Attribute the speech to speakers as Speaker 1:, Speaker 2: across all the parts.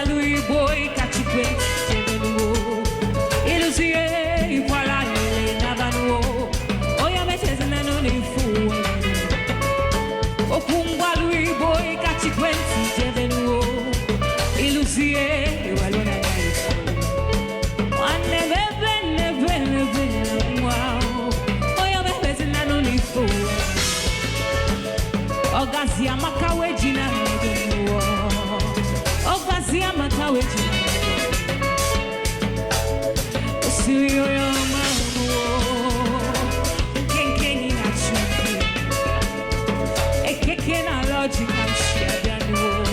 Speaker 1: lui boy cacique tevenuo ilusie iguala le navanuo oya metezina no ni fu okungwa lui boy cacique tevenuo ilusie iguala na ifu ane bebe wow oya metezina no ni fu ogazia makawe jina nevenuo Ogazia makawe jina Usiyo yo mamu Kenkeni na chumbi Ekeke na logic na mshiadanu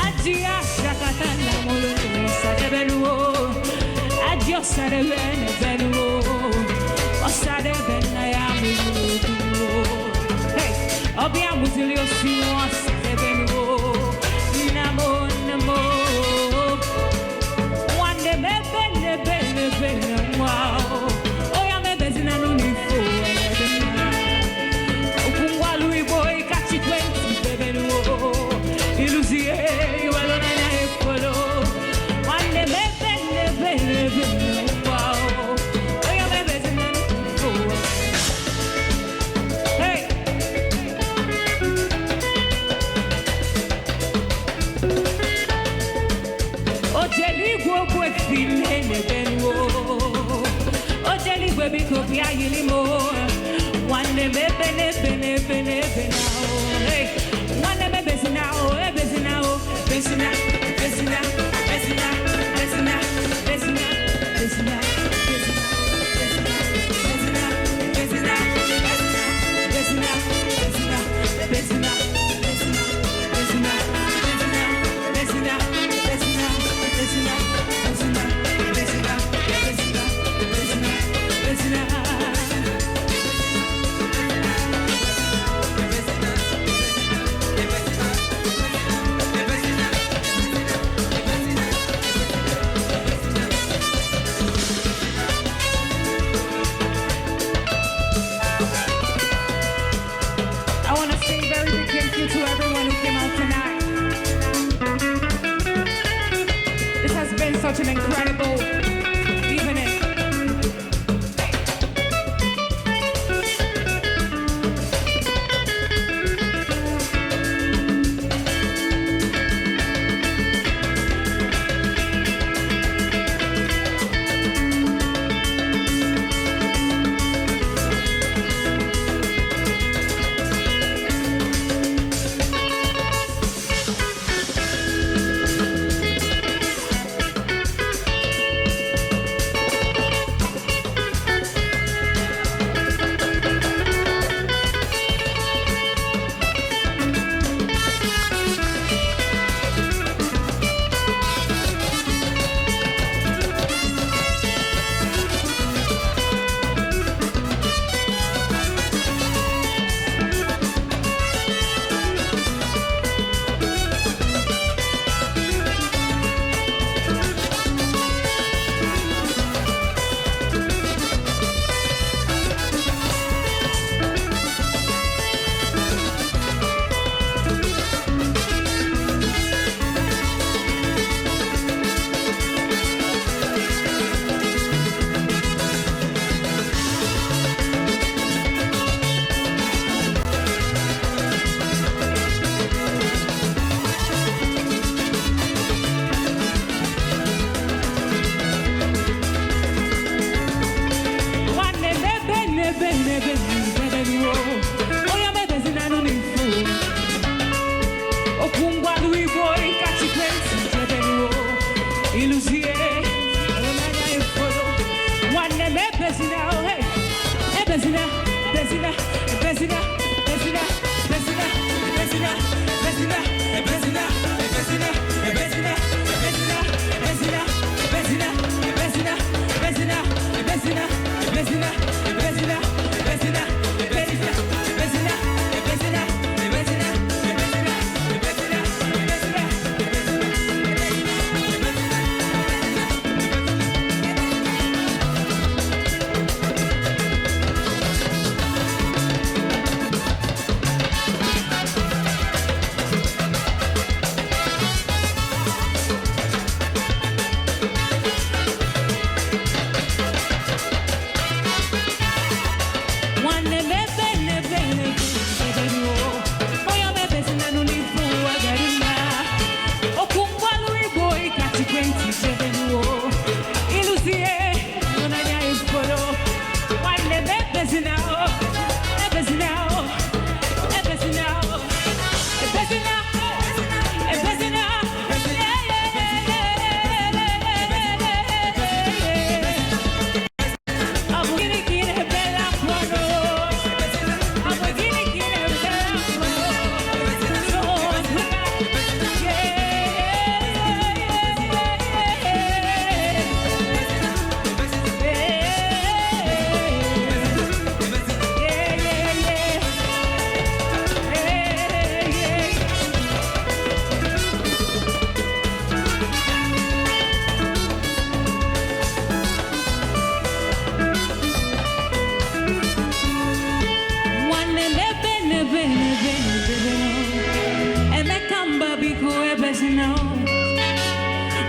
Speaker 1: Adia shakata na mulu Sadebenu Adio sadebene benu Osadebena ya mulu Hey, obia muzili osimu Sadebenu Namo namo Wande bebe wow Oya mebezina no nifo Okungwa lui boy kachi 20 bebe no Ilusie yuwalo na na efolo Wande bebe wow Oya mebezina no nifo Hey Ojeli gwo file nebenwo Ojeli gwe biko pia yilimo Wane bebe now Hey Wane bebe now Ebezina Bezina such an incredible evening.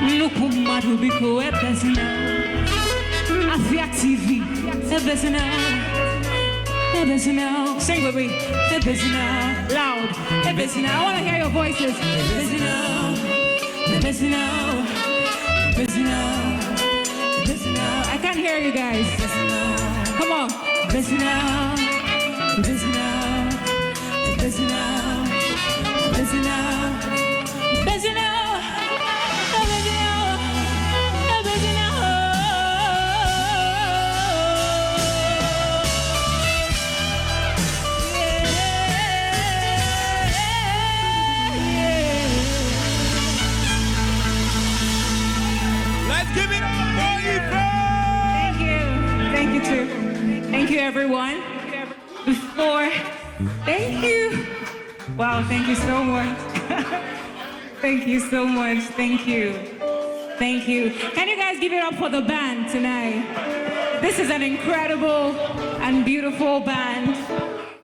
Speaker 1: Nukumadu biko Ebezina. AfiaTV. Ebezina. Ebezina. Sing with me. Ebezina. Loud. Ebezina. I want to hear your voices. Ebezina. Ebezina. Ebezina. Ebezina. I can't hear you guys. Come on. Ebezina. Ebezina. Ebezina. Ebezina. Ebezina.
Speaker 2: Give it up,
Speaker 1: Thank you. Thank you too. Thank you, everyone. Thank you. Wow, thank you so much. Thank you so much. Thank you. Thank you. Can you guys give it up for the band tonight? This is an incredible and beautiful band.